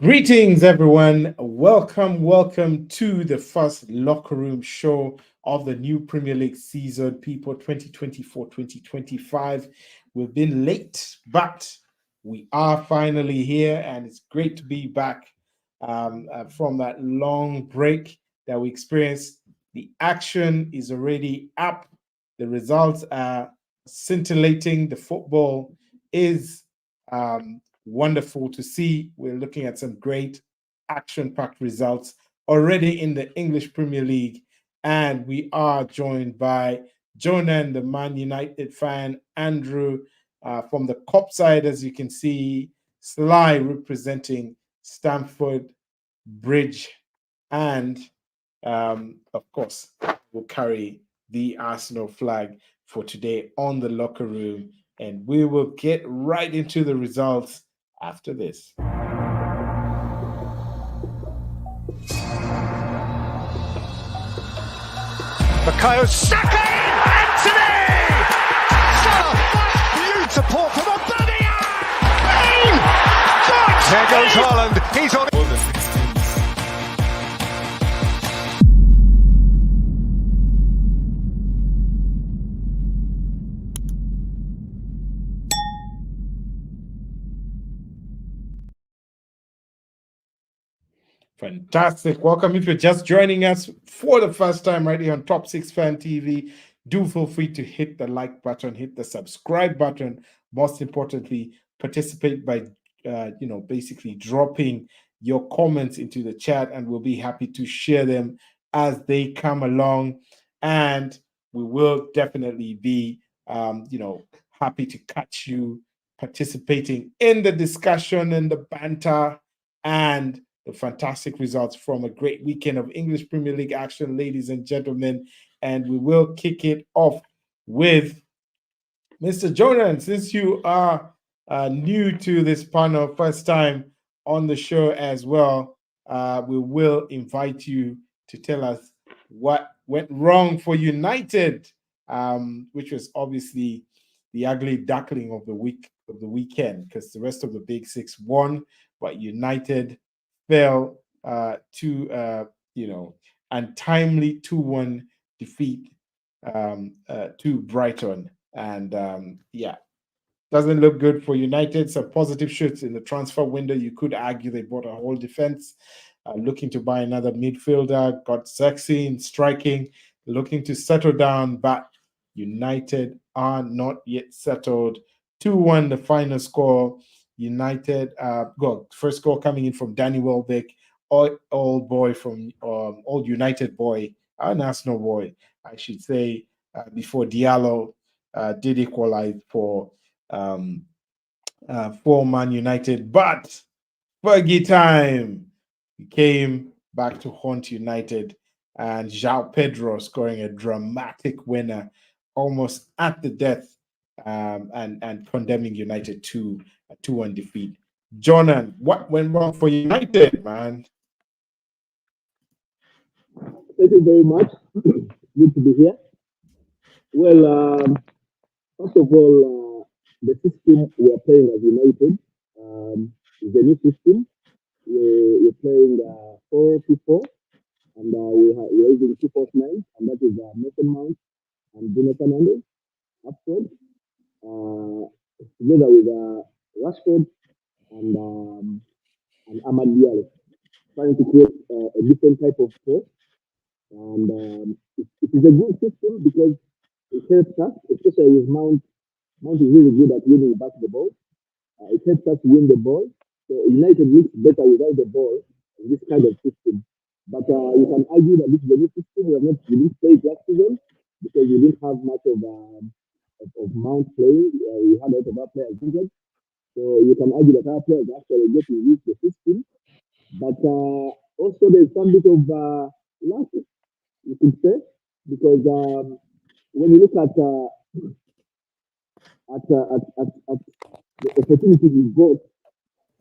Greetings, everyone. Welcome to the first locker room show of the new Premier League season, people 2024-2025. We've been late, but we are finally here, and it's great to be back from that long break that we experienced. The action is already up. The results are scintillating. The football is wonderful to see. We're looking at some great action-packed results already in the English Premier League, and we are joined by Jonan, the Man United fan, Andrew from the Cop side, as you can see, Sly representing Stamford Bridge, and of course, we'll carry the Arsenal flag for today on the locker room, and we will get right into the results after this. Bukayo Saka! Anthony! Salah! Beautiful from Obadia! Bane! God! There goes Haaland. He's on. Fantastic. Welcome. If you're just joining us for the first time right here on Top 6 Fan TV, do feel free to hit the like button, hit the subscribe button. Most importantly, participate by, basically dropping your comments into the chat, and we'll be happy to share them as they come along. And we will definitely be, happy to catch you participating in the discussion and the banter and the fantastic results from a great weekend of English Premier League action, ladies and gentlemen. And we will kick it off with Mr. Jonan. Since you are new to this panel, first time on the show as well, we will invite you to tell us what went wrong for United, which was obviously the ugly duckling of the weekend, because the rest of the big six won, but United fell to untimely 2-1 defeat to Brighton, and doesn't look good for United. Some positive shoots in the transfer window. You could argue they bought a whole defense, looking to buy another midfielder, got sexy in striking, looking to settle down, but United are not yet settled. 2-1 the final score. United first goal coming in from Danny Welbeck, old boy from old United boy, an Arsenal boy, I should say, before Diallo did equalize for Man United. But Fergie time came back to haunt United, and João Pedro scoring a dramatic winner almost at the death, and condemning United to a 2-1 defeat. Jonan, what went wrong for United, man? Thank you very much. Good to be here. Well, first of all, the system we are playing as United is a new system. We're playing 4-2-4, and we're using 2 false nines, and that is Mason Mount and Bruno Fernandes up front, together with Rashford and Amad Diallo, trying to create a different type of press. And it is a good system because it helps us, especially with Mount. Mount is really good at winning back the ball. It helps us win the ball. So United looks better without the ball in this kind of system. But you can argue that this is a new system. We didn't play it last season because we didn't have much of Mount playing. We had a lot of our players injured. So you can argue that our players actually get to use the system. But also there's some bit of luck, you could say, because when you look at the opportunities we got,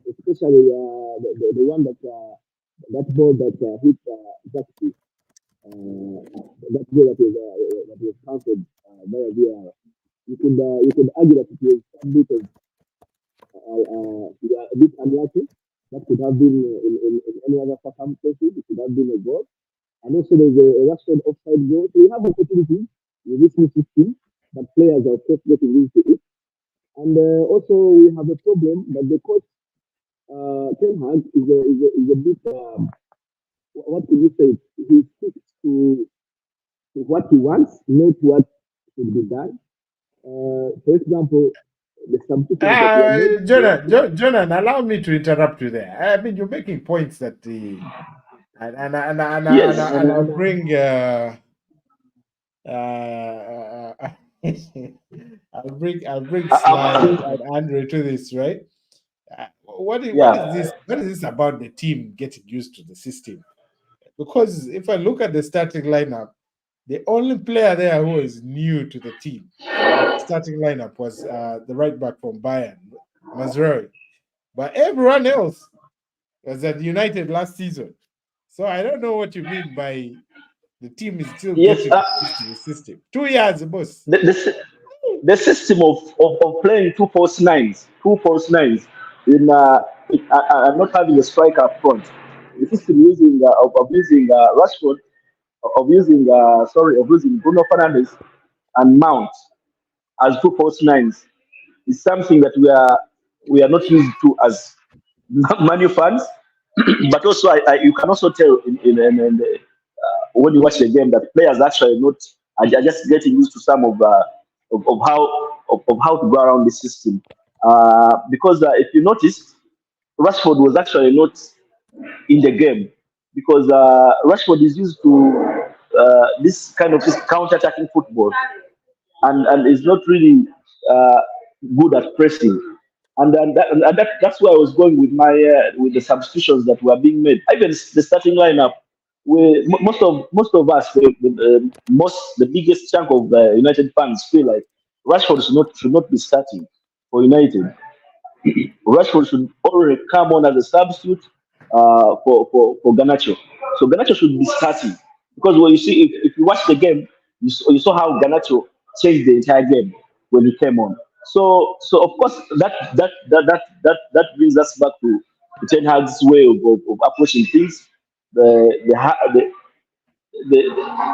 especially the one that ball that hit exactly that goal that was counted via VAR. You could argue that it was a bit of a bit unlucky That could have been in any other circumstances. It could have been a goal. And also there's a Rashford offside goal. So we have opportunities with this new system, but players are of course getting used to it. And also we have a problem that the coach Ten Hag is a bit what could you say? He sticks to what he wants, not what should be done. For example, the substitutions that were made last week. Jonah, allow me to interrupt you there. I mean, you're making points that the Yes. and I'll bring uh, I'll bring Sly and Andre to this, right? What is Yeah. this? What is this about the team getting used to the system? Because if I look at the starting lineup, the only player there who is new to the team, the starting lineup was the right back from Bayern, Mazraoui. But everyone else was at United last season. So I don't know what you mean by the team is still Yes. getting used to the system. 2 years, boss. The system of playing two false nines I'm not having a striker up front. The system using of using Rashford, of using of using Bruno Fernandes and Mount as two false nines is something that we are not used to as Manu fans. But also, you can also tell in the, when you watch the game that players actually not are just getting used to some of how to go around the system. Because if you notice, Rashford was actually not in the game because Rashford is used to this kind of this counter-attacking football and is not really uh, good at pressing. That's where I was going with my with the substitutions that were being made. Even the starting lineup, most of us, the biggest chunk of United fans feel like Rashford should not be starting for United. Rashford should already come on as a substitute for Garnacho. So Garnacho should be starting because when you see if you watch the game, you saw how Garnacho changed the entire game when he came on. So of course that brings us back to Ten Hag's way of approaching things.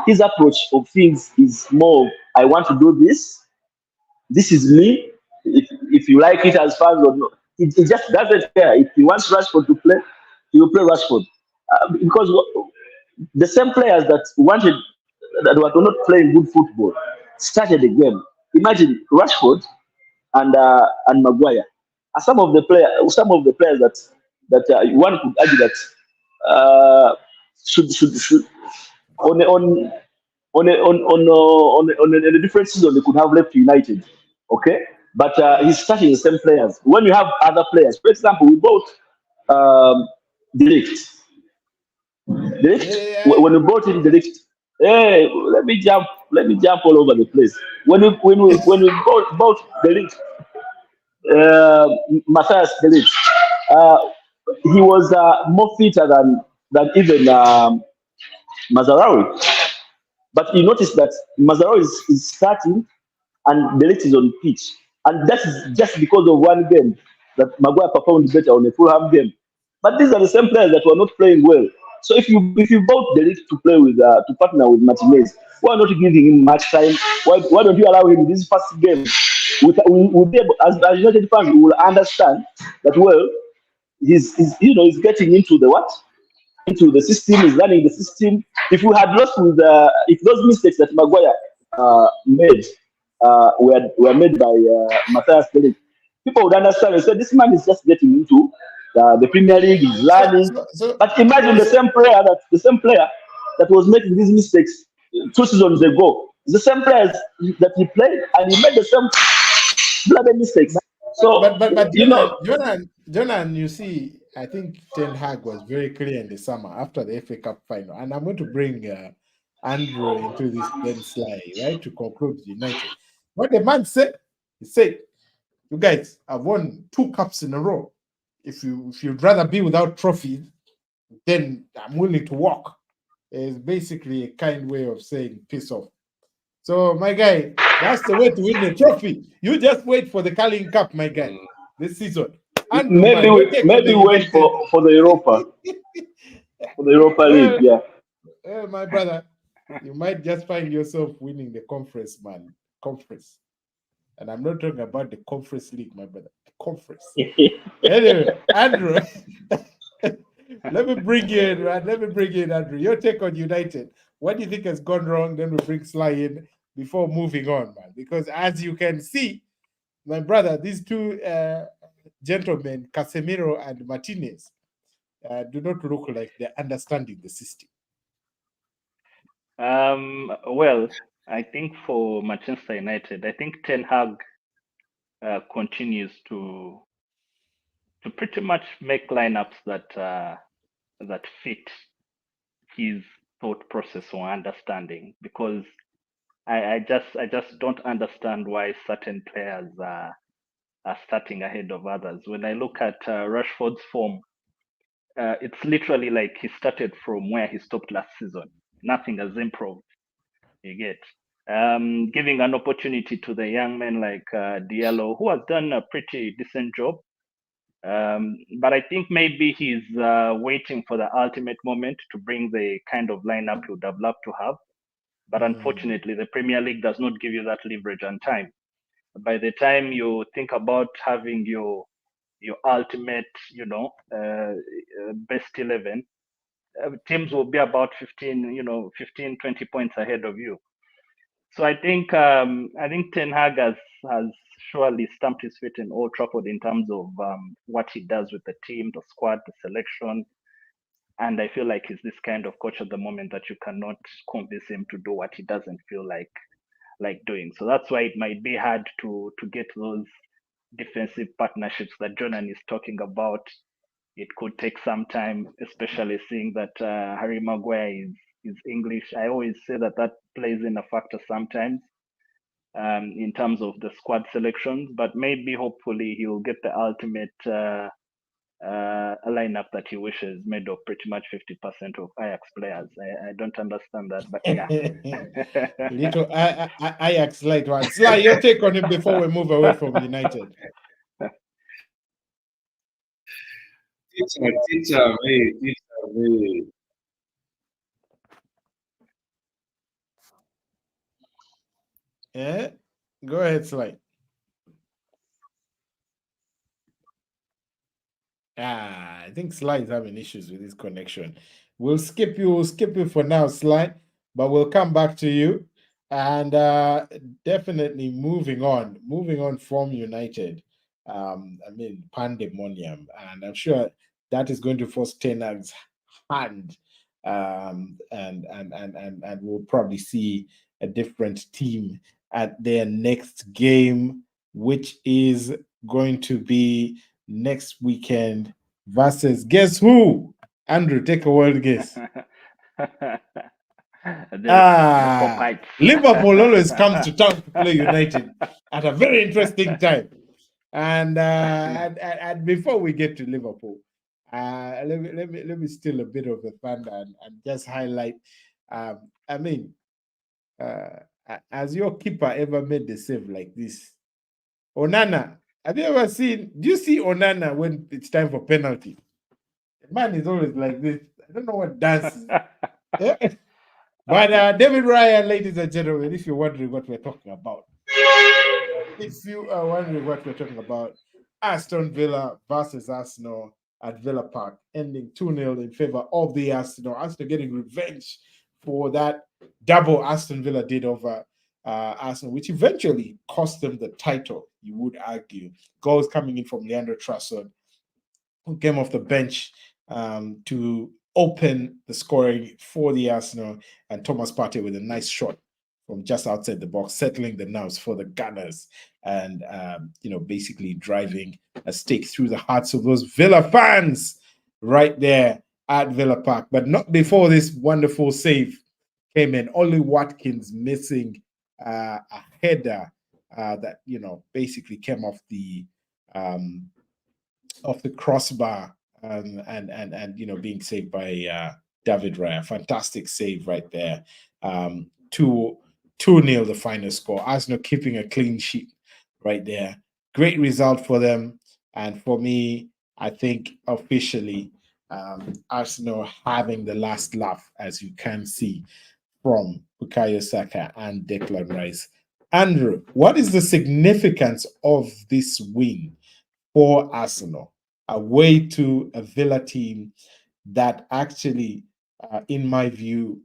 His approach of things is more of, I want to do this. This is me. If you like it as fans or not, he just doesn't care. If he wants Rashford to play, he will play Rashford. Because the same players that were not playing good football started the game. Imagine Rashford and Maguire are some of the players that one could argue that should on a different season they could have left United. Okay, but he's starting the same players. When you have other players, for example, we bought um, Delict. When we bought in Delict, hey, let me jump all over the place. When we bought Delict, uh, Matthias Delict, uh, he was more fitter than even Mazarawi. But you notice that Mazaro is starting and Delete is on pitch. And that is just because of one game that Maguire performed better on a Fulham game. But these are the same players that were not playing well. So if you bought Delete to play with to partner with Martinez, why not giving him much time? Why don't you allow him this first game? We'll be able, as United fans, we will understand that well he's getting into the what? Into the system, is learning the system. If we had lost with if those mistakes that Maguire made were made by Matthias Felix, people would understand and say this man is just getting into the Premier League, he's So, learning. so, so, But imagine the same player that was making these mistakes 2 seasons ago, the same players that he played and he made the same bloody mistakes. So but you know, Jonah, you see, I think Ten Hag was very clear in the summer after the FA Cup final, and I'm going to bring Andrew into this then Sly, right, to conclude United. What the man said, he said, "You guys have won 2 cups in a row. If you'd rather be without trophies, then I'm willing to walk." It's basically a kind way of saying piss off. So, my guy, that's the way to win the trophy. You just wait for the Carling Cup, my guy, this season. Andrew, maybe man, your take on the maybe wait United. for the Europa League. Yeah. My brother, you might just find yourself winning the conference, man. Conference. And I'm not talking about the conference league, my brother. The conference. Anyway, Andrew, let me bring you in, right? Let me bring you in, Andrew. Your take on United. What do you think has gone wrong? Then we bring Sly in before moving on, man. Because as you can see, my brother, these two gentlemen, Casemiro and Martinez, do not look like they're understanding the system. Well, I think for Manchester United, I think Ten Hag continues to pretty much make lineups that fit his thought process or understanding, because I just don't understand why certain players are starting ahead of others. When I look at Rashford's form, it's literally like he started from where he stopped last season. Nothing has improved. You get giving an opportunity to the young men like Diallo, who has done a pretty decent job. But I think maybe he's waiting for the ultimate moment to bring the kind of lineup he would have loved to have. But unfortunately, the Premier League does not give you that leverage and time. By the time you think about having your ultimate, best 11, teams will be about 15, 20 points ahead of you. So I think Ten Hag has surely stamped his feet in Old Trafford in terms of what he does with the team, the squad, the selection. And I feel like he's this kind of coach at the moment that you cannot convince him to do what he doesn't feel like doing. So that's why it might be hard to get those defensive partnerships that Jonan is talking about. It could take some time, especially seeing that Harry Maguire is English. I always say that plays in a factor sometimes in terms of the squad selections, but maybe hopefully he'll get the ultimate lineup that he wishes, made of pretty much 50% of Ajax players. I don't understand that, but yeah. Little Ajax light one. Sly, your take on it before we move away from United. Teacher me. Yeah, go ahead, Sly. I think Sly is having issues with his connection. We'll skip you for now, Sly, but we'll come back to you. And definitely moving on from United. Pandemonium, and I'm sure that is going to force Ten Hag's hand. And we'll probably see a different team at their next game, which is going to be next weekend versus guess who? Andrew, take a wild guess. Liverpool always comes to town to play United at a very interesting time. And before we get to Liverpool, let me steal a bit of the thunder and just highlight. Has your keeper ever made the save like this? Onana, have you ever seen? Do you see Onana when it's time for penalty? The man is always like this. I don't know what dances. Yeah. But David Ryan, ladies and gentlemen, if you're wondering what we're talking about, Aston Villa versus Arsenal at Villa Park, ending 2-0 in favor of the Arsenal. Arsenal getting revenge for that double Aston Villa did over Arsenal, which eventually cost them the title, you would argue. Goals coming in from Leandro Trossard, who came off the bench to open the scoring for the Arsenal, and Thomas Partey with a nice shot from just outside the box, settling the nerves for the Gunners, and basically driving a stake through the hearts of those Villa fans right there at Villa Park. But not before this wonderful save came in. Ollie Watkins missing a header that basically came off the crossbar and being saved by David Raya. Fantastic save right there. 2-0 the final score. Arsenal keeping a clean sheet right there. Great result for them. And for me, I think officially Arsenal having the last laugh, as you can see from Bukayo Saka and Declan Rice. Andrew, what is the significance of this win for Arsenal away to a Villa team that actually, in my view,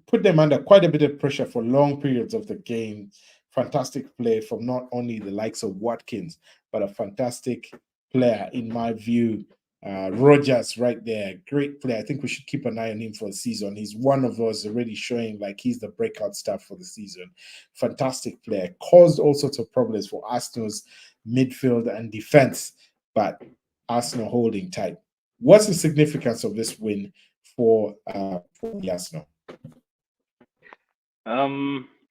put them under quite a bit of pressure for long periods of the game? Fantastic play from not only the likes of Watkins, but a fantastic player, in my view. Rogers right there, great player. I think we should keep an eye on him for the season. He's one of us already showing like he's the breakout star for the season. Fantastic player. Caused all sorts of problems for Arsenal's midfield and defense, but Arsenal holding tight. What's the significance of this win for the Arsenal?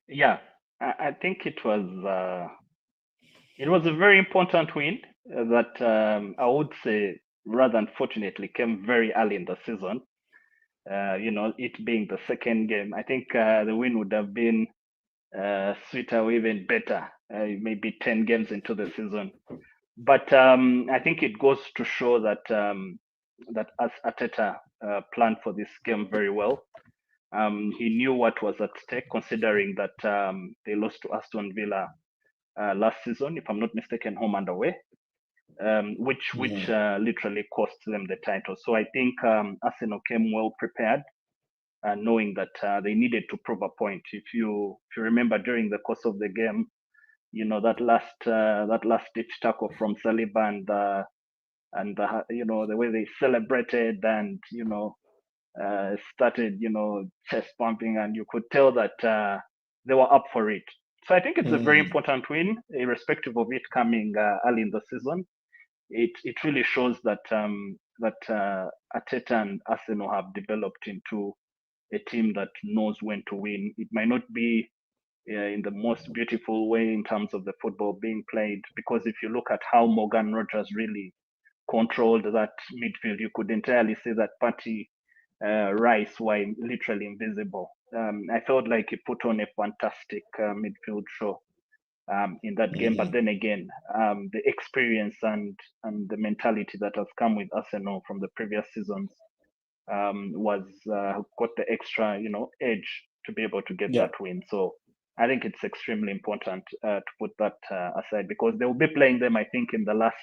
Yeah, I think it was a very important win that I would say rather unfortunately came very early in the season. It being the second game, I think the win would have been sweeter or even better, maybe 10 games into the season. But I think it goes to show that that as Arteta planned for this game very well. He knew what was at stake, considering that they lost to Aston Villa last season, if I'm not mistaken, home and away, which literally cost them the title. So I think Arsenal came well prepared, knowing that they needed to prove a point. If you remember during the course of the game, that last ditch tackle from Saliba and the way they celebrated and started chest pumping, and you could tell that they were up for it. So I think it's a very important win, irrespective of it coming early in the season. It really shows that Arteta and Arsenal have developed into a team that knows when to win. It might not be in the most beautiful way in terms of the football being played, because if you look at how Morgan Rogers really controlled that midfield, you could entirely see that Partey, Rice were literally invisible. I felt like he put on a fantastic midfield show in that game. But then again, the experience and the mentality that has come with Arsenal from the previous seasons was got the extra edge to be able to get that win. So I think it's extremely important to put that aside, because they will be playing them, I think, in the last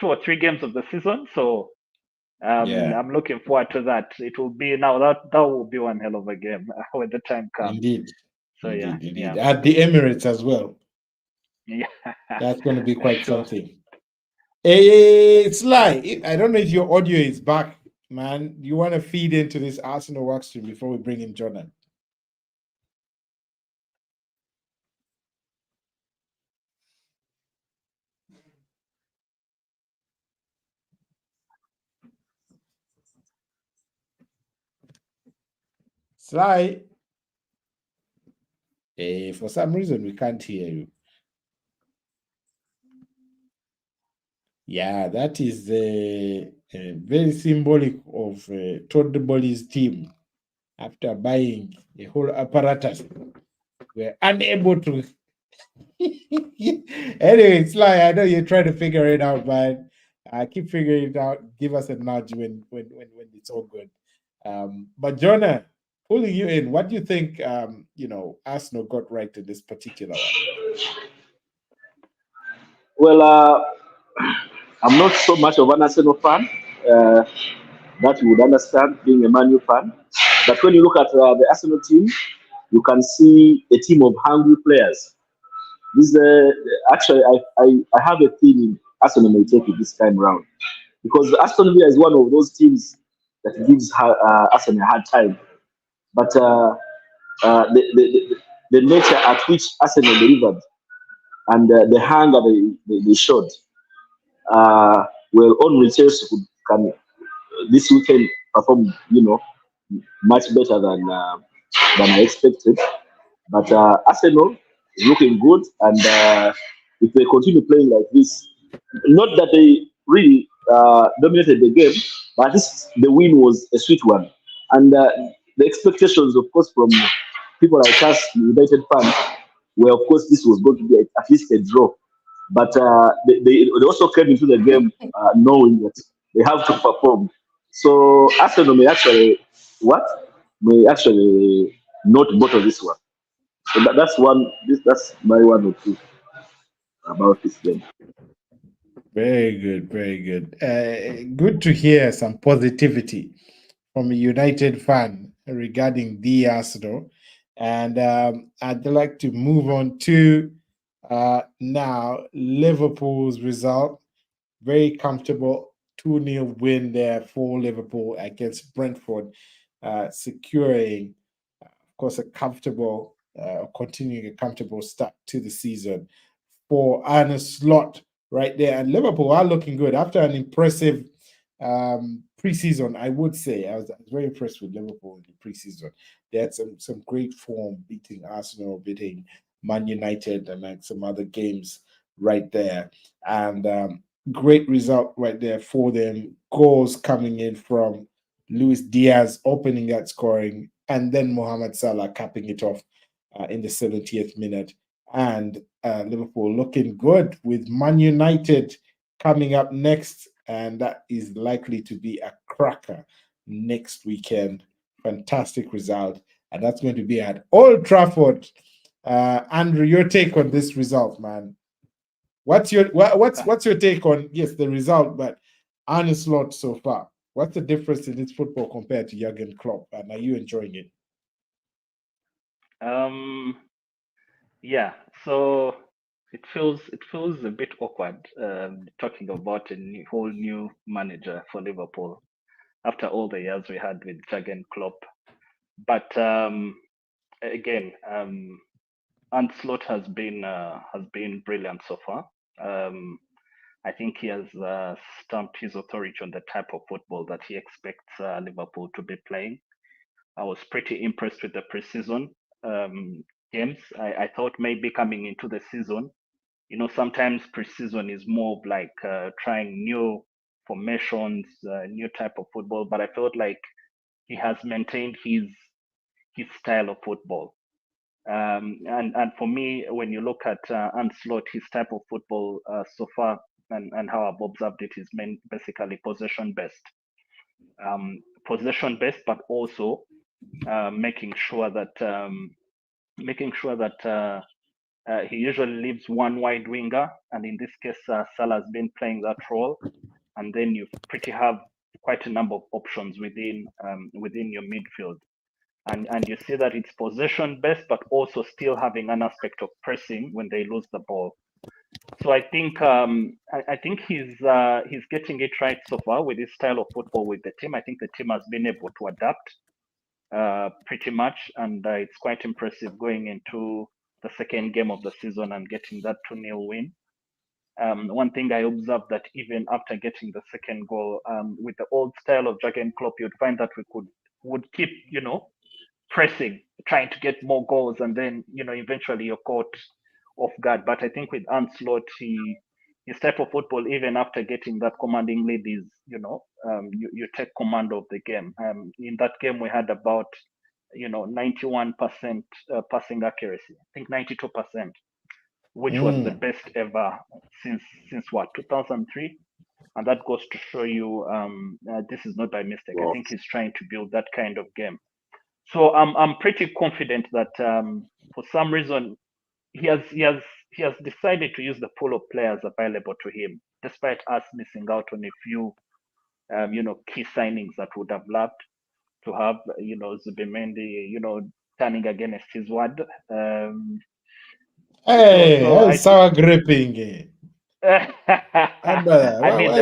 2 or 3 games of the season. So I'm looking forward to that. It will be that will be one hell of a game when the time comes. Indeed. So Indeed. At the Emirates as well. Yeah, that's going to be quite something. It's like I don't know if your audio is back, man. You want to feed into this Arsenal work stream before we bring in Jordan? Sly. For some reason, we can't hear you. Yeah, that is very symbolic of Todd Bolly's team. After buying a whole apparatus, we're unable to. Anyway, Sly, I know you're trying to figure it out, but keep figuring it out. Give us a nudge when it's all good. But Jonah, pulling you in, what do you think? Arsenal got right in this particular one. Well, I'm not so much of an Arsenal fan. That you would understand, being a Man Utd fan. But when you look at the Arsenal team, you can see a team of hungry players. This actually, I have a feeling Arsenal may take it this time around, because Aston Villa is one of those teams that gives Arsenal a hard time. But the nature at which Arsenal delivered and the hunger they showed, well, only Chelsea can this weekend perform, much better than I expected. But Arsenal is looking good, and if they continue playing like this, not that they really dominated the game, but at least the win was a sweet one. And the expectations, of course, from people like us, United fans, were, of course, this was going to be at least a draw. but they also came into the game knowing that they have to perform. So Arsenal may actually not bottle this one. So that's one. That's my one or two about this game. Very good, very good. Good to hear some positivity from a United fan regarding the Arsenal. And I'd like to move on to now Liverpool's result. Very comfortable 2-0 win there for Liverpool against Brentford, securing, of course, continuing a comfortable start to the season for Arne Slot right there. And Liverpool are looking good after an impressive preseason. I would say I was very impressed with Liverpool in the preseason. They had some great form, beating Arsenal, beating Man United, and like some other games right there. And great result right there for them. Goals coming in from Luis Diaz opening that scoring, and then Mohamed Salah capping it off in the 70th minute. And Liverpool looking good with Man United coming up next, and that is likely to be a cracker next weekend. Fantastic result, and that's going to be at Old Trafford. Andrew, your take on this result, man? What's your take on the result, but Arne Slot so far? What's the difference in this football compared to Jurgen Klopp, and are you enjoying it? Yeah, so it feels a bit awkward talking about whole new manager for Liverpool after all the years we had with Jurgen Klopp. But again, Ancelotti has been brilliant so far. I think he has stamped his authority on the type of football that he expects Liverpool to be playing. I was pretty impressed with the preseason games. I thought maybe coming into the season, sometimes preseason is more of like trying new formations, new type of football. But I felt like he has maintained his style of football. And for me, when you look at Ancelotti, his type of football so far, and how I've observed it, is basically possession based. Possession based, but also making sure that he usually leaves one wide winger, and in this case, Salah has been playing that role, and then you pretty have quite a number of options within your midfield, and you see that it's possession based, but also still having an aspect of pressing when they lose the ball. So I think he's getting it right so far with his style of football with the team. I think the team has been able to adapt pretty much, and it's quite impressive going into the second game of the season and getting that 2-0 win. One thing I observed that even after getting the second goal, with the old style of Jurgen Klopp, you'd find that we would keep, pressing, trying to get more goals, and then, eventually you're caught off guard. But I think with Ancelotti, his type of football, even after getting that commanding lead, is, you take command of the game. In that game, we had about 91% passing accuracy. I think 92%, which was the best ever since what, 2003. And that goes to show you this is not by mistake. I think he's trying to build that kind of game. So I'm pretty confident that for some reason he has decided to use the pool of players available to him, despite us missing out on a few key signings that would have loved to have, Zubimendi, turning against his word. Hey, sour gripping. I mean,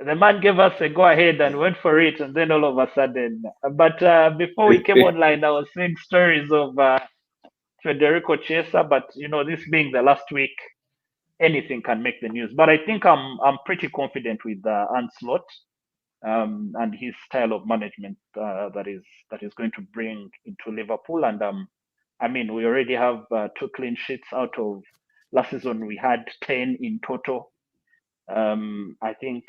the man gave us a go ahead and went for it, and then all of a sudden. But before we came online, I was seeing stories of Federico Chiesa. But this being the last week, anything can make the news. But I think I'm pretty confident with Ancelotti and his style of management that is going to bring into Liverpool. And I mean, we already have 2 clean sheets out of last season. We had 10 in total. I think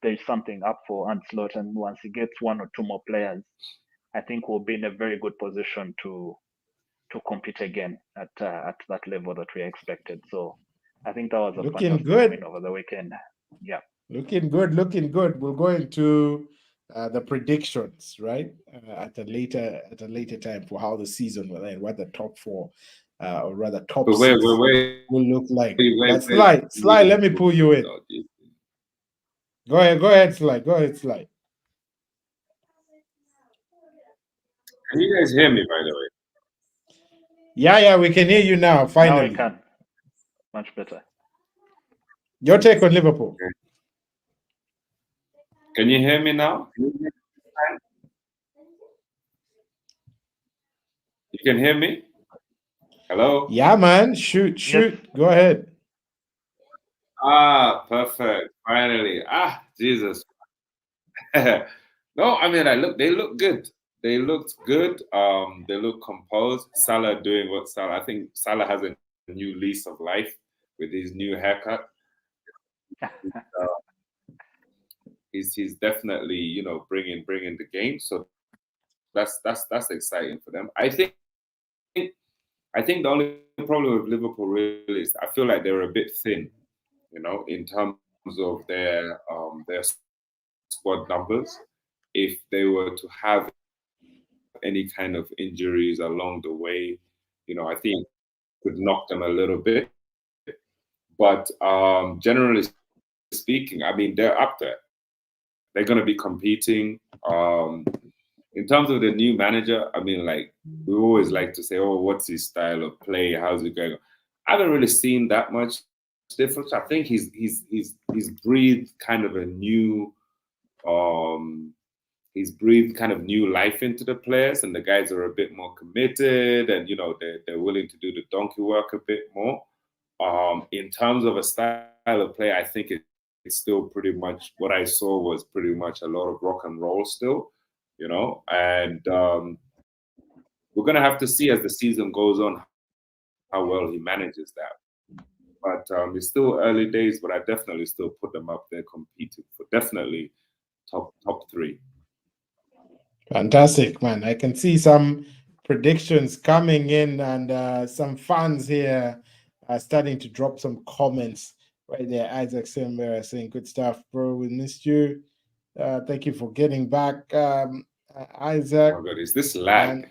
there's something up for Ancelotti, and once he gets 1 or 2 more players, I think we'll be in a very good position to compete again at that level that we expected. So I think that was a Looking fantastic good. win over the weekend. Yeah. Looking good. We'll go into the predictions, right? At a later time for how the season will end, what the top four, or rather top But six, wait. will look like. Wait, But Sly, let me pull you in. Go ahead, Sly. Can you guys hear me, by the way? Yeah, we can hear you now. Finally, now we can. Much better. Your take on Liverpool. Okay. Can you hear me now? You can hear me? Hello? Yeah, man. Shoot. Yes. Go ahead. Perfect. Finally. Jesus. No, I mean, they look good. They looked good. They look composed. Salah doing what Salah. I think Salah has a new lease of life with his new haircut. He's definitely bringing the game. So that's exciting for them. I think the only problem with Liverpool really is I feel like they're a bit thin, in terms of their squad numbers. If they were to have any kind of injuries along the way, I think could knock them a little bit. But generally speaking, I mean, they're up there. They're going to be competing. In terms of the new manager, I mean, like, we always like to say, oh, what's his style of play? How's it going? I haven't really seen that much difference. I think he's breathed kind of a new he's breathed kind of new life into the players, and the guys are a bit more committed, and they're willing to do the donkey work a bit more. In terms of a style of play, I think it's still pretty much what I saw was pretty much a lot of rock and roll still, and we're gonna have to see as the season goes on how well he manages that. But it's still early days, but I definitely still put them up there competing for definitely top three. Fantastic, man. I can see some predictions coming in, and some fans here are starting to drop some comments right there. Isaac Sembera saying, good stuff, bro. We missed you. Thank you for getting back, Isaac. Oh God, is this live?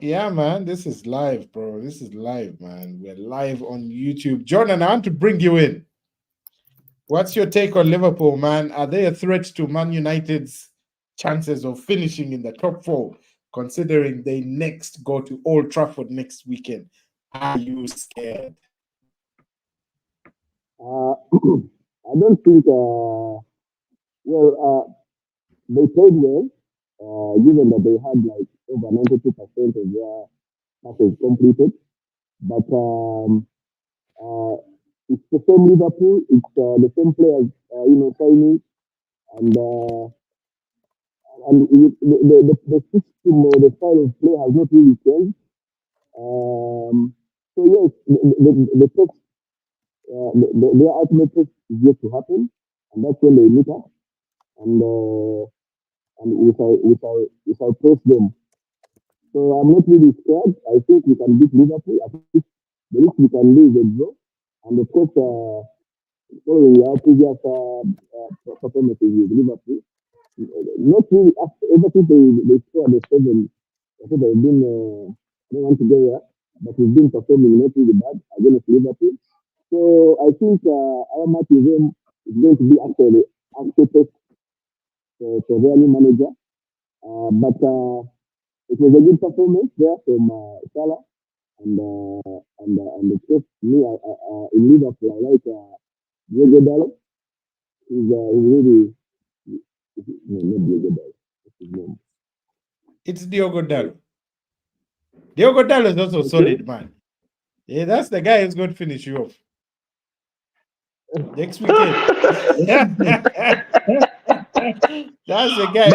Yeah, man, this is live, bro. This is live, man. We're live on YouTube. Jordan, I want to bring you in. What's your take on Liverpool, man? Are they a threat to Man United's chances of finishing in the top four, considering they next go to Old Trafford next weekend? Are you scared? I don't think. They played well, given that they had like over 92% of their passes completed. But it's the same Liverpool. It's the same players, signing, and the system or the style of play has not really changed. So yes, the test, their ultimate test is yet to happen, and that's when they meet up, and we shall press them. So I'm not really scared. I think we can beat Liverpool. I think the least we can do is a draw, and of course, following our previous performances with Liverpool, not really ever since they scored the 7. I think they've been. I don't want to go there, but we've been performing not really bad against Liverpool. So I think our match with them is going to be actually test for their new manager. But it was a good performance there from Salah, and of course me in Liverpool I like Diego Dallo. He's really no, not Diego Dallo. What's his name? It's Diogo Dallo. Diogo Dallo is also solid, man. Yeah, that's the guy who's going to finish you off next weekend. That's the guy.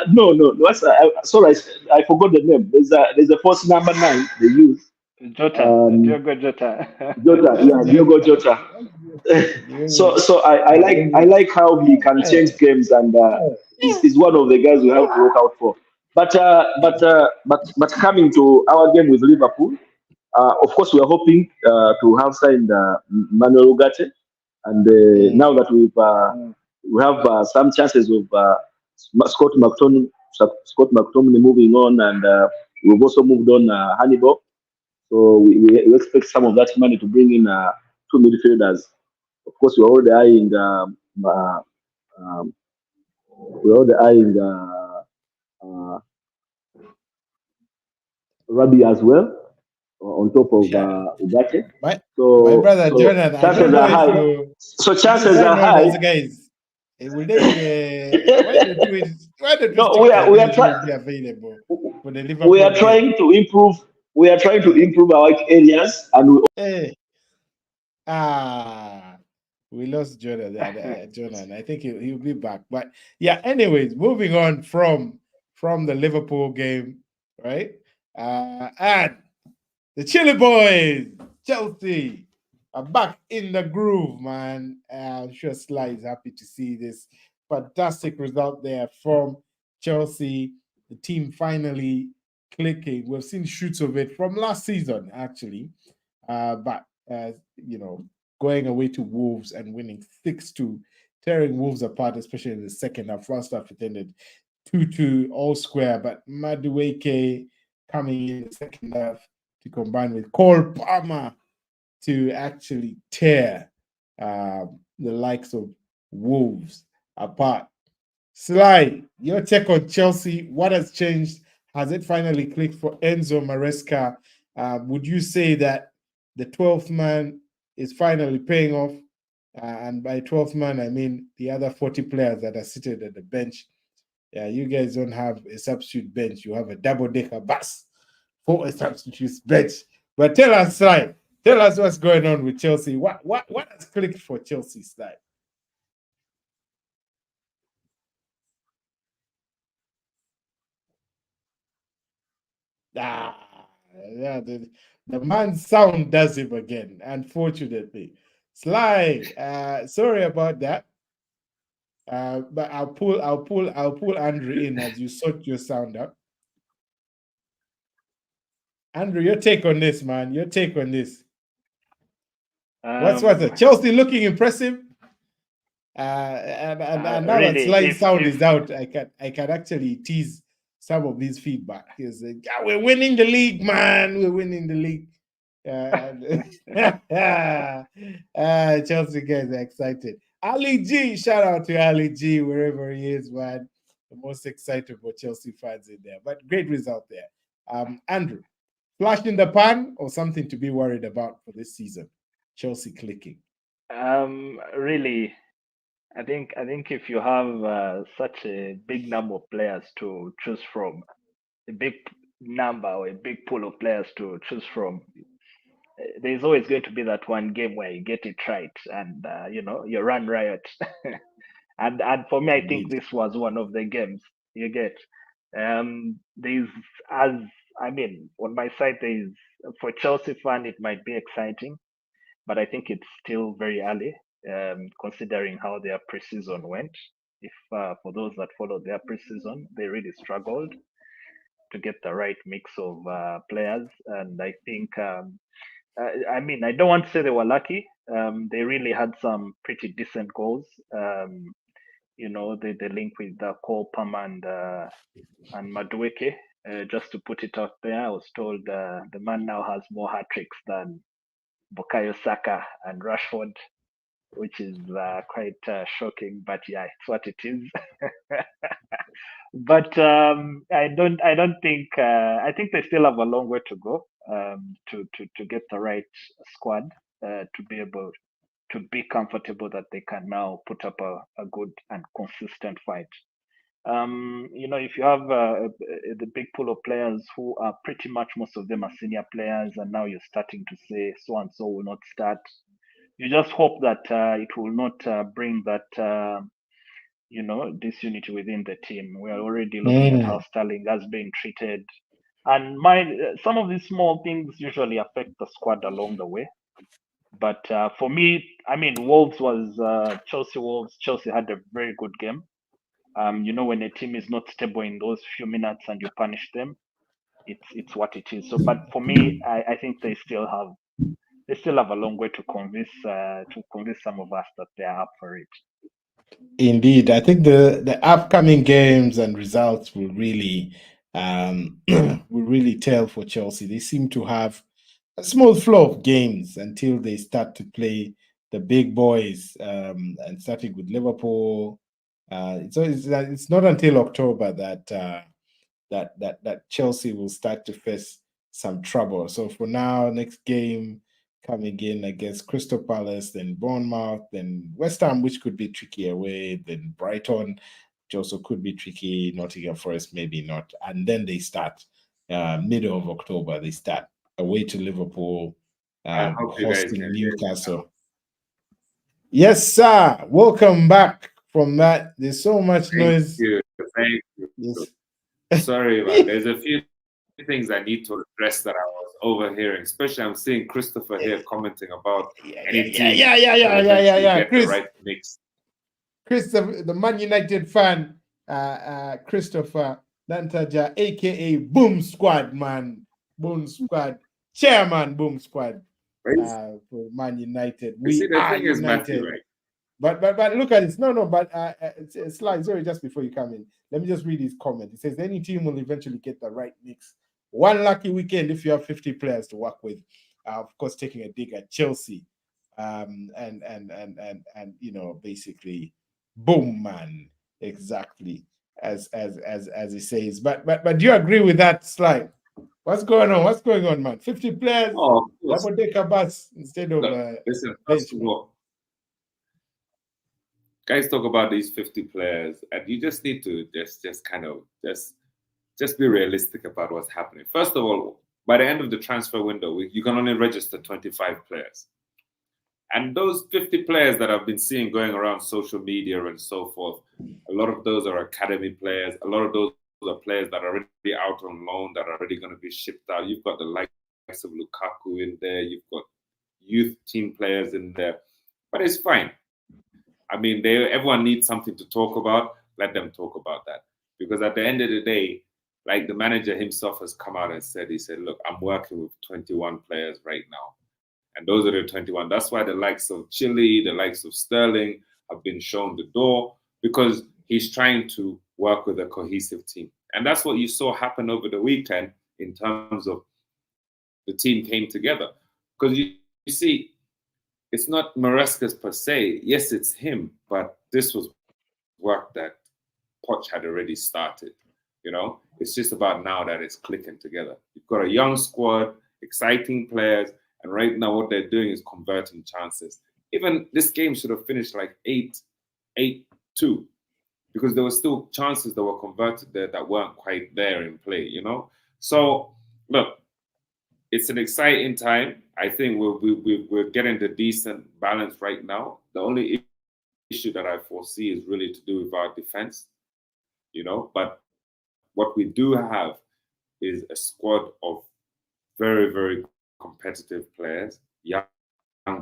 No. Sorry, I forgot the name. There's a first number 9 they use. Diogo Jota. Diogo Jota. So I like how he can change games, and he's one of the guys we have to look out for. But coming to our game with Liverpool, of course we are hoping to have signed Manuel Ugarte, and now that we have some chances of Scott McTominay moving on, and we've also moved on Hannibal. So we expect some of that money to bring in two midfielders. Of course, um, we're already eyeing uh, Rabi as well, on top of Ugarte. My So brother Jonathan, I don't chances know are if high. you So if you chances sign are one of high. those guys, will they? Why don't we No, stick to the we are guys who trying. will be available for the We Liverpool are game? trying to improve. We are trying to improve our areas, and we Hey, ah, we lost Jonathan. I think he'll be back. But yeah, anyways, moving on from the Liverpool game, right? And the Chili Boys, Chelsea, are back in the groove, man. I'm sure Sly is happy to see this fantastic result there from Chelsea. The team finally clicking. We've seen shoots of it from last season, actually. But, going away to Wolves and winning 6-2, tearing Wolves apart, especially in the second half. First half, it ended 2-2, all square. But Madueke coming in the second half to combine with Cole Palmer to actually tear the likes of Wolves apart. Sly, your take on Chelsea. What has changed? Has it finally clicked for Enzo Maresca? Would you say that the 12th man is finally paying off? And by 12th man, I mean the other 40 players that are seated at the bench. Yeah, you guys don't have a substitute bench. You have a double-decker bus for a substitute bench. But tell us, Sly, tell us what's going on with Chelsea. What has clicked for Chelsea, Sly? Ah, yeah, the man's sound does him again, unfortunately. Sly, sorry about that. But I'll pull Andrew in as you sort your sound out. Andrew, your take on this, man. Your take on this. What's it? Chelsea looking impressive. And now that Really, Sly's sound is out, I can actually tease some of his feedback. He's like, yeah, we're winning the league, man. We're winning the league. Chelsea guys are excited. Ali G, shout out to Ali G, wherever he is, man. The most excited for Chelsea fans in there. But great result there. Andrew, flash in the pan or something to be worried about for this season? Chelsea clicking. really, I think if you have such a big number of players to choose from, a big number or a big pool of players to choose from, there's always going to be that one game where you get it right and you run riot. and for me, I think Indeed. this was one of the games you get. There's as I mean, on my side, there's for Chelsea fan, it might be exciting, but I think it's still very early, considering how their preseason went. If for those that followed their preseason, they really struggled to get the right mix of players, and I think I don't want to say they were lucky. They really had some pretty decent goals. The link with Cole Palmer and Madueke. Just to put it out there, I was told the man now has more hat tricks than Bukayo Saka and Rashford, which is quite shocking. But yeah, it's what it is. But I don't think. I think they still have a long way to go to get the right squad to be able to be comfortable that they can now put up a good and consistent fight. If you have the big pool of players who are pretty much most of them are senior players, and now you're starting to say so and so will not start, you just hope that it will not bring that disunity within the team. We are already looking at how Sterling has been treated, and some of these small things usually affect the squad along the way. But for me, I mean, Wolves was Chelsea. Wolves. Chelsea had a very good game. When a team is not stable in those few minutes and you punish them, it's what it is. So, but for me, I think they still have a long way to convince some of us that they are up for it. Indeed, I think the upcoming games and results will really tell for Chelsea. They seem to have a small flow of games until they start to play the big boys, and starting with Liverpool. So it's not until October that Chelsea will start to face some trouble. So for now, next game coming in against Crystal Palace, then Bournemouth, then West Ham, which could be tricky away, then Brighton, which also could be tricky, Nottingham Forest, maybe not. And then they start middle of October, they start away to Liverpool, I hope you guys hosting can Newcastle. Yes, sir. Welcome back from that. There's so much noise. Thank you. Yes. Sorry, man. There's a few things I need to address that I was overhearing. Especially, I'm seeing Christopher here commenting about any team. Yeah. Chris, the right mix. Christopher, the Man United fan, Christopher Dantaja, aka Boom Squad, man. Boom Squad. Chairman Boom Squad. For Man United. We are United. Matthew, right? But look at this. But it's like, sorry, just before you come in, let me just read his comment. He says any team will eventually get the right mix. One lucky weekend if you have 50 players to work with. Of course, taking a dig at Chelsea. And basically, boom, man. Exactly as he says. But do you agree with that, Sly? What's going on? What's going on, man? 50 players, double decker bus instead of listen, first of all, guys talk about these 50 players, and you just need to just be realistic about what's happening. First of all, by the end of the transfer window, you can only register 25 players. And those 50 players that I've been seeing going around social media and so forth, a lot of those are academy players. A lot of those are players that are already out on loan, that are already going to be shipped out. You've got the likes of Lukaku in there. You've got youth team players in there. But it's fine. I mean, everyone needs something to talk about. Let them talk about that. Because at the end of the day, like the manager himself has come out and said, he said, look, I'm working with 21 players right now. And those are the 21. That's why the likes of Chile, the likes of Sterling have been shown the door, because he's trying to work with a cohesive team. And that's what you saw happen over the weekend in terms of the team came together. Because you see, it's not Maresca's per se. Yes, it's him, but this was work that Poch had already started. It's just about now that it's clicking together. You've got a young squad, exciting players, and right now what they're doing is converting chances. Even this game should have finished like 8-2, because there were still chances that were converted there that weren't quite there in play, So, look, it's an exciting time. I think we're getting the decent balance right now. The only issue that I foresee is really to do with our defense, But what we do have is a squad of very, very competitive players, young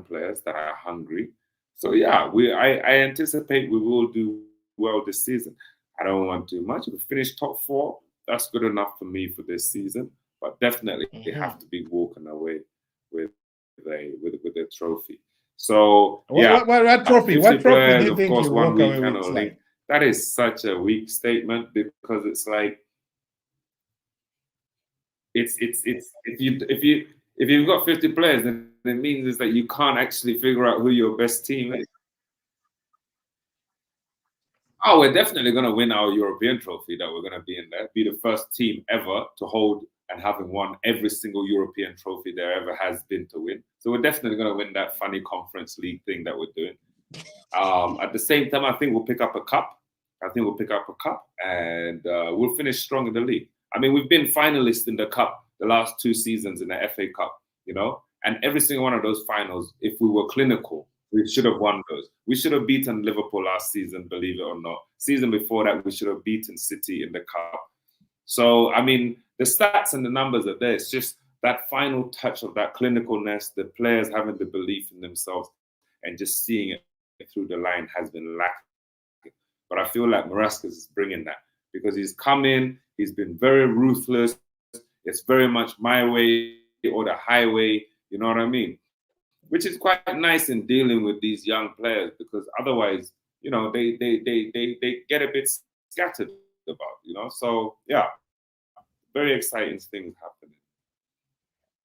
players that are hungry. So yeah, I anticipate we will do well this season. I don't want too much. If we finish top 4, that's good enough for me for this season. But definitely, they have to be walking away with a trophy. So yeah, what trophy? What trophy players, do you of think course, you one walk away weekend with? only. That is such a weak statement, because it's like it's if you've got 50 players, then it means is that you can't actually figure out who your best team is. Oh, we're definitely going to win our European trophy that we're going to be in there. Be the first team ever to hold and having won every single European trophy there ever has been to win. So we're definitely going to win that funny Conference League thing that we're doing. At the same time, I think we'll pick up a cup. And we'll finish strong in the league. I mean, we've been finalists in the cup the last 2 seasons in the FA Cup, and every single one of those finals, if we were clinical, we should have won those. We should have beaten Liverpool last season, believe it or not. Season before that, we should have beaten City in the cup. So, I mean, the stats and the numbers are there. It's just that final touch of that clinicalness, the players having the belief in themselves and just seeing it through the line has been lacking. But I feel like Marascus is bringing that because he's come in, he's been very ruthless. It's very much my way or the highway, you know what I mean? Which is quite nice in dealing with these young players because otherwise, you know, they get a bit scattered about, you know. So yeah, very exciting things happening.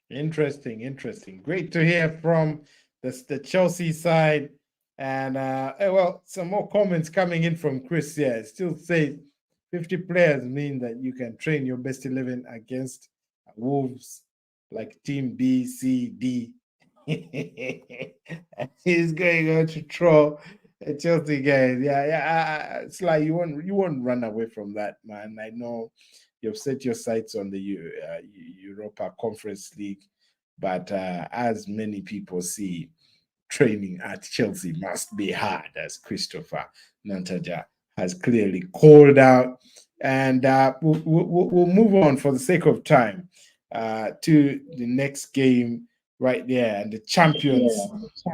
Interesting. Great to hear from the Chelsea side. And well, some more comments coming in from Chris here. It still says 50 players mean that you can train your best 11 against Wolves like Team B, C, D. He's going on to throw Chelsea guys. Yeah. It's like you won't run away from that, man. I know you've set your sights on the Europa Conference League, but as many people see, training at Chelsea must be hard, as Christopher Nantaja has clearly called out. And we'll move on for the sake of time to the next game right there. And the champions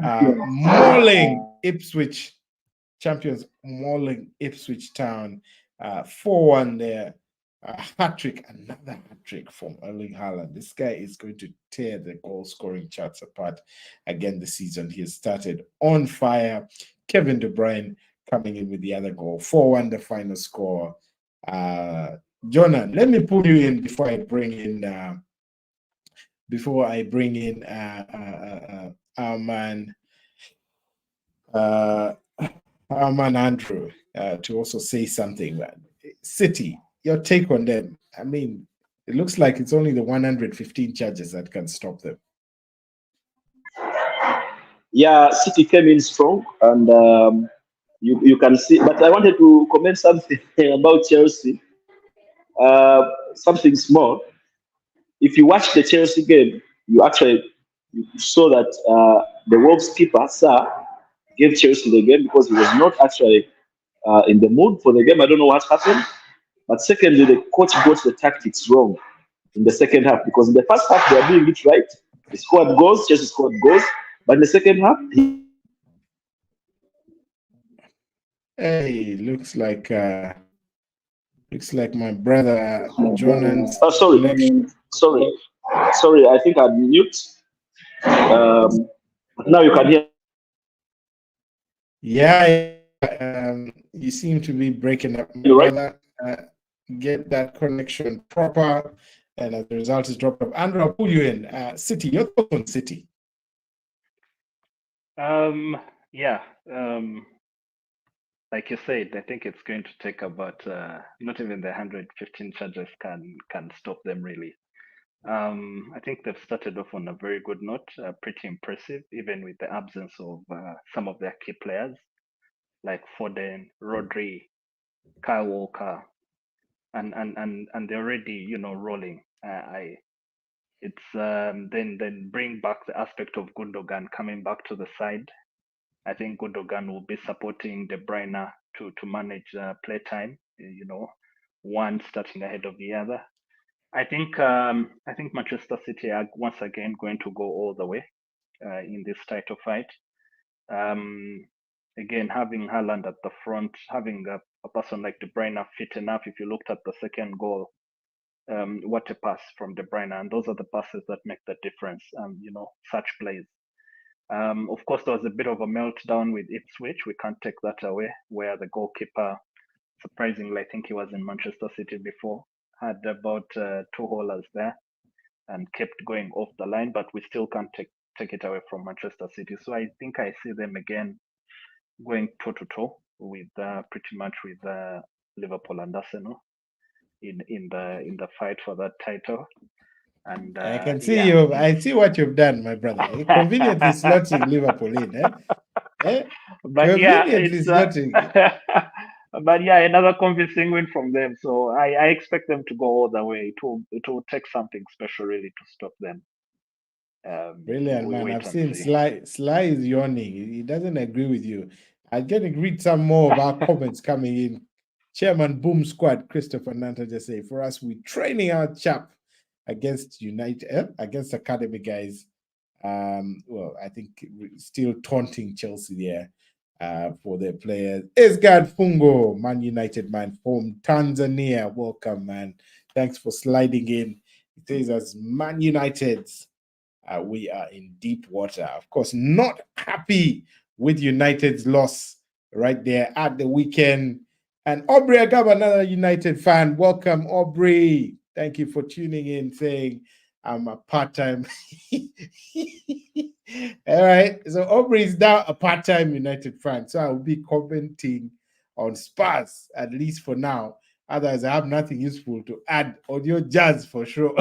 mauling Ipswich. Champions mauling Ipswich Town 4-1 there. A hat-trick, another hat-trick from Erling Haaland. This guy is going to tear the goal-scoring charts apart again this season. He has started on fire. Kevin De Bruyne coming in with the other goal. 4-1 the final score. Jonah, let me pull you in before I bring in our man Andrew to also say something. City, your take on them? I mean, it looks like it's only the 115 charges that can stop them. Yeah, City came in strong, and you can see. But I wanted to comment something about Chelsea. Something small. If you watch the Chelsea game, you saw that the Wolves keeper Sir gave Chelsea the game because he was not actually in the mood for the game. I don't know what happened. But secondly, the coach got the tactics wrong in the second half because in the first half they are doing it right. They scored goals, Chelsea scored goals, but in the second half, hey, looks like my brother Jonan's. Oh, sorry. I think I'm mute. Now you can hear. Yeah. You seem to be breaking up, my brother. Get that connection proper, and as a result, it's dropped off. Andrew, I'll pull you in. City, your thoughts on City? Yeah. Like you said, I think it's going to take about not even the 115 charges can stop them really. I think they've started off on a very good note, pretty impressive, even with the absence of some of their key players like Foden, Rodri, Kyle Walker, and they're already rolling. It's then bring back the aspect of Gundogan coming back to the side. I think Gundogan will be supporting De Bruyne to manage play time. One starting ahead of the other. I think Manchester City are once again going to go all the way in this title fight. Again, having Haaland at the front, having a person like De Bruyne fit enough. If you looked at the second goal, what a pass from De Bruyne, and those are the passes that make the difference. Such plays. Of course, there was a bit of a meltdown with Ipswich. We can't take that away, where the goalkeeper, surprisingly, I think he was in Manchester City before, had about 2 haulers there and kept going off the line, but we still can't take it away from Manchester City. So I think I see them again going toe-to-toe with pretty much with Liverpool and Arsenal in the fight for that title. And I can see you. I see what you've done, my brother. You conveniently slotting Liverpool in, But conveniently slotting. But yeah, another convincing win from them. So I expect them to go all the way. It will take something special really to stop them. Brilliant, man. I've seen Sly is yawning. He doesn't agree with you. I'm going to read some more of our comments coming in. Chairman Boom Squad, Christopher Nanta just say, for us, we're training our chap against United, against Academy guys. Well, I think still taunting Chelsea there. for their players. Isgard Fungo, Man United man from Tanzania. Welcome, man. Thanks for sliding in. It says as Man United, we are in deep water. Of course, not happy with United's loss right there at the weekend. And Aubrey Agaba, another United fan. Welcome, Aubrey. Thank you for tuning in, saying I'm a part-time. All right. So Aubrey is now a part-time United fan. So I will be commenting on Spurs, at least for now. Otherwise, I have nothing useful to add on your jazz for sure.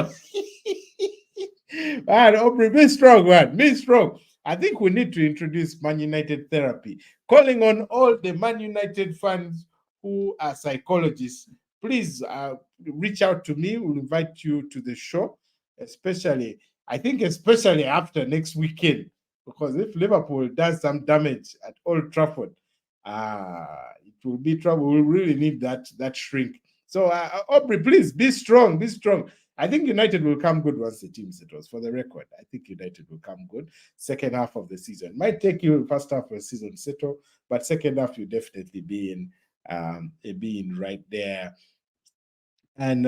Man, Aubrey, be strong, man. Be strong. I think we need to introduce Man United therapy. Calling on all the Man United fans who are psychologists, please reach out to me. We'll invite you to the show, especially after next weekend, because if Liverpool does some damage at Old Trafford, it will be trouble. We'll really need that shrink. So, Aubrey, please be strong. Be strong. I think United will come good once the team settles. For the record, I think United will come good. Second half of the season might take you first half of the season settle, but second half you definitely be in right there. And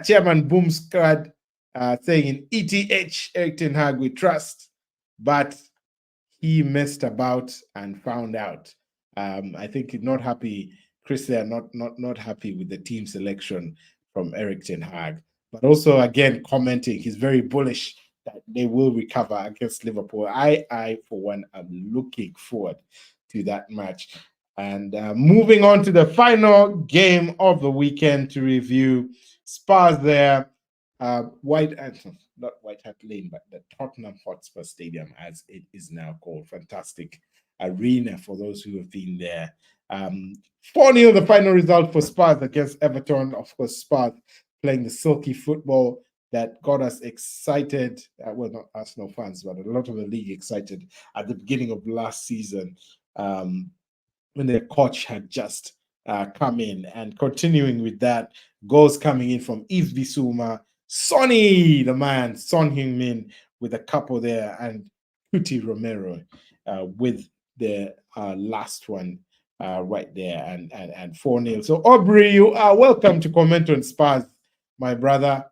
Chairman Boom Squad saying in ETH, Eric Ten Hag we trust, but he messed about and found out. I think not happy, Chris. They are not happy with the team selection from Eric Ten Hag. But also, again, commenting, he's very bullish that they will recover against Liverpool. I for one, am looking forward to that match. And moving on to the final game of the weekend to review, Spurs there, not White Hart Lane, but the Tottenham Hotspur Stadium, as it is now called. Fantastic arena for those who have been there. 4-0 the final result for Spurs against Everton. Of course, Spurs playing the silky football that got us excited. Well, not Arsenal fans, but a lot of the league excited at the beginning of last season when their coach had just come in. And continuing with that, goals coming in from Yves Bissouma, Sonny, the man, Son Heung-min with a couple there, and Cuti Romero with the last one right there, and 4-0. So, Aubrey, you are welcome to comment on Spurs, my brother.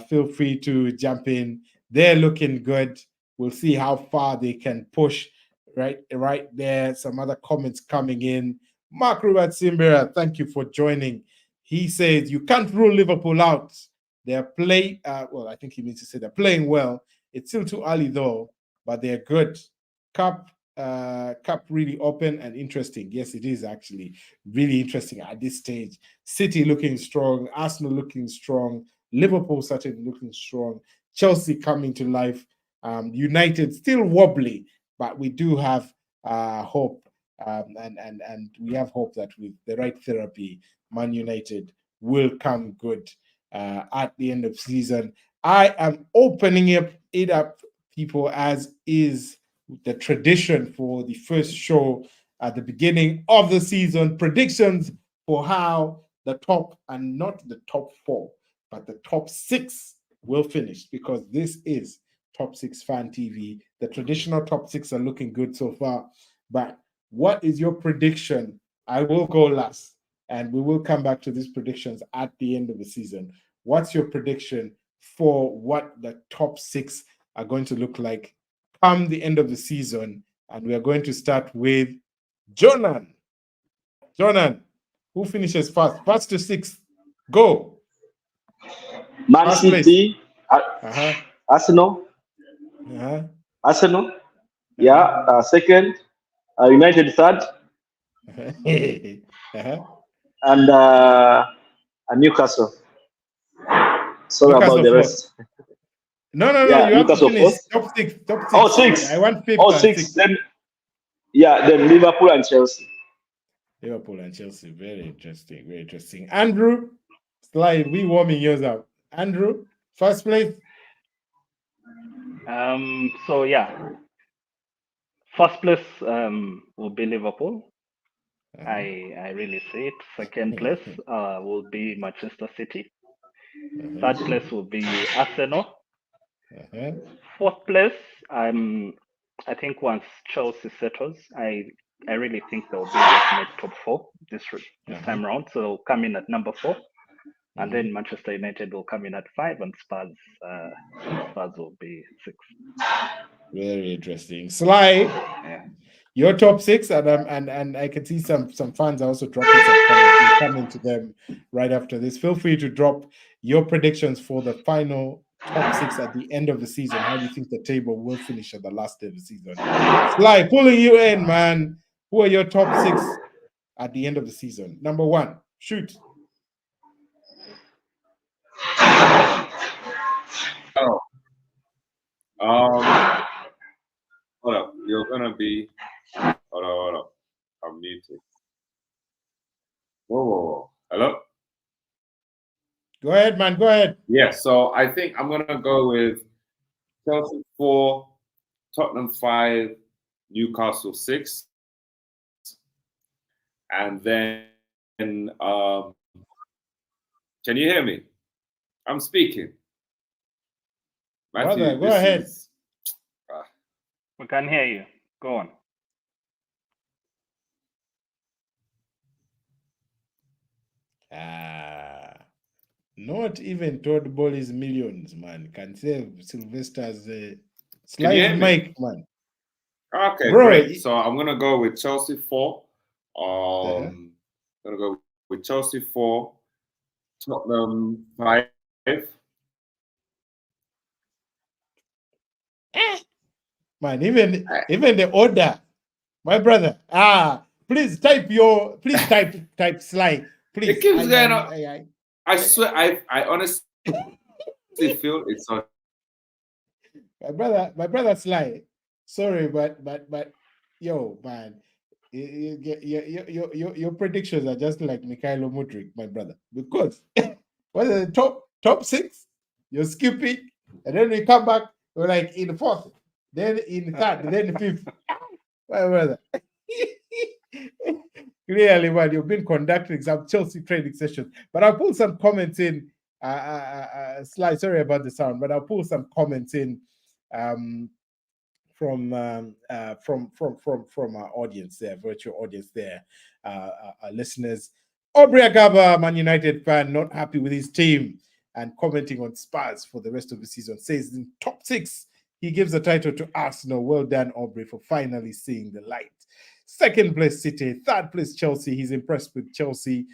Feel free to jump in. They're looking good. We'll see how far they can push. Right there. Some other comments coming in. Mark Robert Simbera, thank you for joining. He says you can't rule Liverpool out. They're I think he means to say they're playing well. It's still too early though, but they're good. Cup really open and interesting. Yes, it is actually really interesting at this stage. City looking strong, Arsenal looking strong, Liverpool certainly looking strong, Chelsea coming to life, United still wobbly, but we do have hope, and we have hope that with the right therapy, Man United will come good at the end of season. I am opening it up, people, as is the tradition for the first show at the beginning of the season. Predictions for how the top, and not the top 4, but the top 6 will finish, because this is Top 6 Fan TV. The traditional top 6 are looking good so far. But what is your prediction? I will go last, and we will come back to these predictions at the end of the season. What's your prediction for what the top 6 are going to look like come the end of the season? And we are going to start with Jonan. Jonan, who finishes first? First to 6th. Go. Man First City, Arsenal, Arsenal. Yeah, second, United third, and Newcastle. Sorry Newcastle about the fourth. rest. No, Yeah, you have to Newcastle finish fourth. top 6. Oh, 6. I want 5th. Oh, 6. Then Liverpool and Chelsea. Liverpool and Chelsea. Very interesting. Very interesting. Andrew, slide. We warming yours up. Andrew, first place. So yeah, first place will be Liverpool. I really see it. Second place will be Manchester City. Third place will be Arsenal. Fourth place, I think once Chelsea settles, I I really think they'll be able to make top 4 this time around. So they'll come in at number 4, and then Manchester United will come in at 5, and Spurs will be 6. Very interesting. Sly, your top 6, and I can see some fans are also dropping some comments. We'll come into them right after this. Feel free to drop your predictions for the final top 6 at the end of the season. How do you think the table will finish at the last day of the season? Sly, pulling you in, man. Who are your top 6 at the end of the season? Number 1, shoot. Hold up. You're gonna be. Hold up. I'm muted. Whoa. Hello? Go ahead, man. Go ahead. Yeah, so I think I'm going to go with Chelsea 4, Tottenham 5, Newcastle 6. And then, can you hear me? I'm speaking. Matthew, Brother, go ahead. We can hear you. Go on. Not even Todd Bowley's millions, man, can save Sylvester's slide mic, man. Okay, bro. Great. So I'm gonna go with Chelsea 4. I'm gonna go with Chelsea 4, Tottenham 5. Man, even the order, my brother. Please type slide. Please. It keeps going up. I swear, I honestly feel it's on. My brother Sly. Sorry, but yo, man, your predictions are just like Mikhailo Mudryk, my brother. Because what are the top 6? You're skipping, and then we come back. We're like in the 4th, then in the 3rd, then the 5th. My brother. Clearly, man, you've been conducting some Chelsea training sessions. But I'll pull some comments in. Sly, sorry about the sound, but I'll pull some comments in from our audience there, virtual audience there, our listeners. Aubrey Agaba, Man United fan, not happy with his team and commenting on Spurs for the rest of the season. Says in top 6, he gives the title to Arsenal. Well done, Aubrey, for finally seeing the light. 2nd place, City. 3rd place, Chelsea. He's impressed with Chelsea.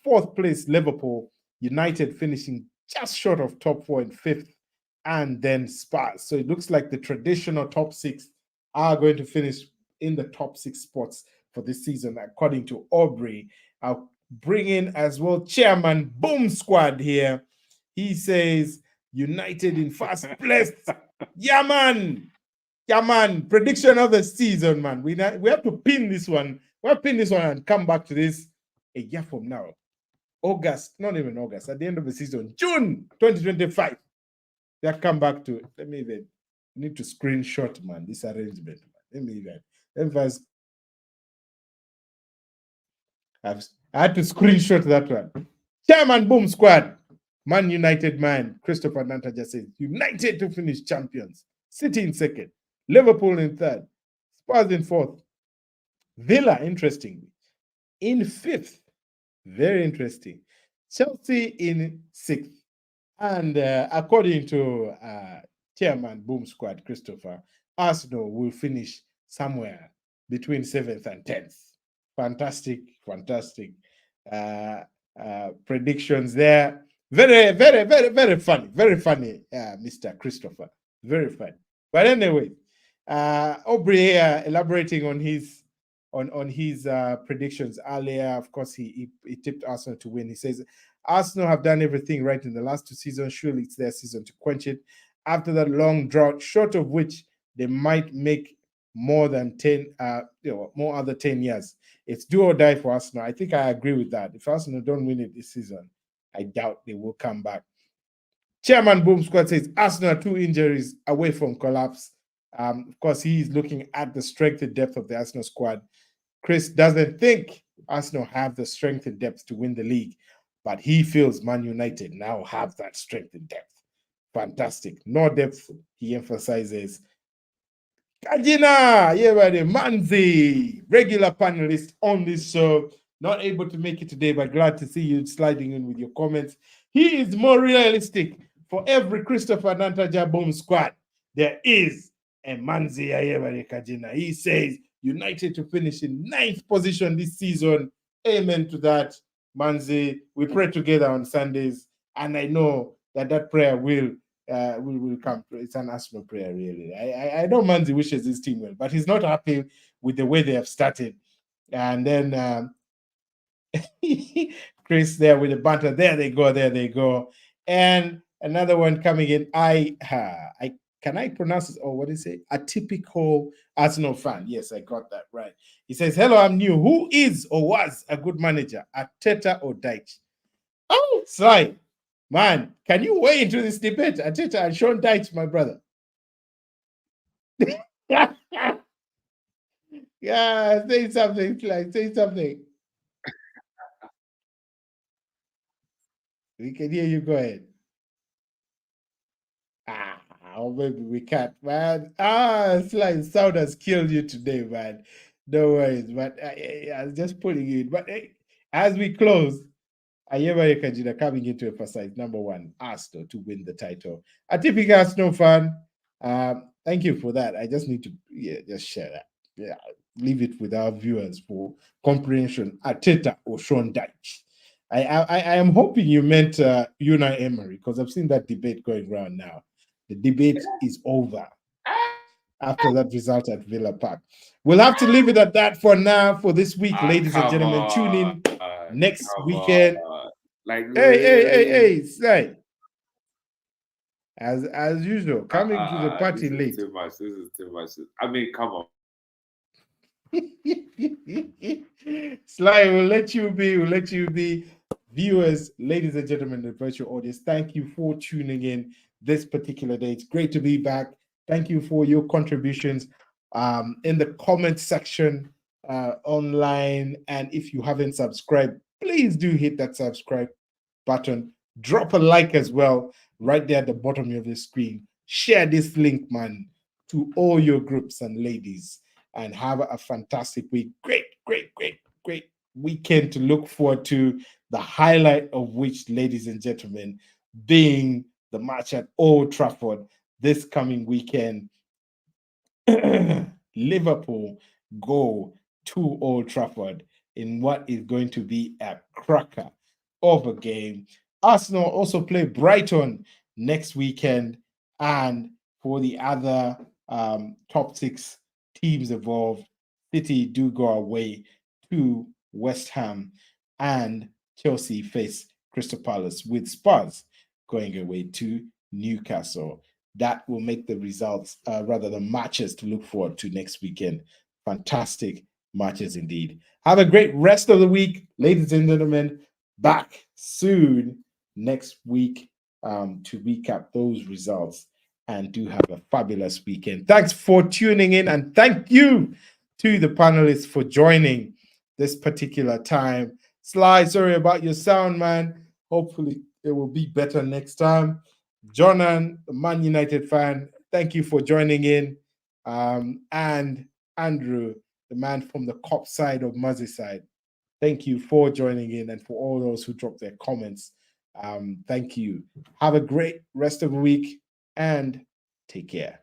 4th place, Liverpool. United finishing just short of top 4 in 5th. And then Spurs. So it looks like the traditional top 6 are going to finish in the top 6 spots for this season, according to Aubrey. I'll bring in as well Chairman Boom Squad here. He says United in 1st place. Yeah, man. Prediction of the season, man. We have to pin this one. We'll pin this one and come back to this a year from now. August, not even August, at the end of the season, June 2025. They'll come back to it. Let me even need to screenshot, man, this arrangement. I had to screenshot that one. Chairman Boom Squad. Man United man. Christopher Nanta just says United to finish champions. City in 2nd. Liverpool in 3rd. Spurs in 4th. Villa, interestingly, in 5th. Very interesting. Chelsea in 6th. And according to Chairman Boom Squad, Christopher, Arsenal will finish somewhere between 7th and 10th. Fantastic predictions there. Very, very, very, very funny. Very funny, Mr. Christopher. Very funny. But anyway, Aubrey here elaborating on his predictions earlier. Of course, he tipped Arsenal to win. He says Arsenal have done everything right in the last 2 seasons. Surely it's their season to quench it. After that long drought, short of which they might make more than 10, more other 10 years. It's do or die for Arsenal. I think I agree with that. If Arsenal don't win it this season, I doubt they will come back. Chairman Boom Squad says Arsenal are 2 injuries away from collapse. Of course, he is looking at the strength and depth of the Arsenal squad. Chris doesn't think Arsenal have the strength and depth to win the league, but he feels Man United now have that strength and depth. Fantastic. No depth, he emphasizes. Kajina, yeah, buddy, Manzi. regular panelist on this show. Not able to make it today, but glad to see you sliding in with your comments. He is more realistic. For every Christopher Nantaja Boom squad, there is a Manzi Ayebare Kajina. He says United to finish in 9th position this season. Amen to that, Manzi. We pray together on Sundays, and I know that prayer will come. It's an Arsenal prayer, really. I know Manzi wishes his team well, but he's not happy with the way they have started. And then Chris there with the banter. There they go. And another one coming in. Can I pronounce it? Or what is it? A typical Arsenal fan. Yes, I got that right. He says, "Hello, I'm new. Who is or was a good manager, Arteta or Dyche?" Oh, Sly, man, can you weigh into this debate? Arteta and Sean Dyche, my brother. Yeah, say something, Sly. Say something. We can hear you. Go ahead. Oh, maybe we can't, man. It's like sound has killed you today, man. No worries, but I was just putting you in. But as we close, Ayeba Kajina coming in to emphasize number one, Arsenal to win the title. A typical Arsenal fan. Thank you for that. I just need to just share that. Yeah, leave it with our viewers for comprehension. Arteta or Sean Dyche. I am hoping you meant Unai Emery, because I've seen that debate going around now. The debate is over after that result at Villa Park. We'll have to leave it at that for now for this week, ladies and gentlemen. Tune in next weekend. Hey, say. As usual, coming to the party late. Too much. This is too much. I mean, come on. Sly, we'll let you be. Viewers, ladies and gentlemen, the virtual audience, thank you for tuning in this particular day. It's great to be back. Thank you for your contributions in the comment section online. And if you haven't subscribed, please do hit that subscribe button. Drop a like as well right there at the bottom of the screen. Share this link, man, to all your groups and ladies, and have a fantastic week. Great weekend to look forward to, the highlight of which, ladies and gentlemen, being the match at Old Trafford this coming weekend. Liverpool go to Old Trafford in what is going to be a cracker of a game. Arsenal also play Brighton next weekend, and for the other top 6 teams involved, City do go away to West Ham, and Chelsea face Crystal Palace, with Spurs going away to Newcastle. That will make the results, the matches to look forward to next weekend. Fantastic matches indeed. Have a great rest of the week, ladies and gentlemen. Back soon next week to recap those results, and do have a fabulous weekend. Thanks for tuning in, and thank you to the panelists for joining this particular time. Sly, sorry about your sound, man. Hopefully it will be better next time. Jonan, the Man United fan, thank you for joining in. And Andrew, the man from the Cop side of Merseyside, thank you for joining in, and for all those who dropped their comments. Thank you. Have a great rest of the week, and take care.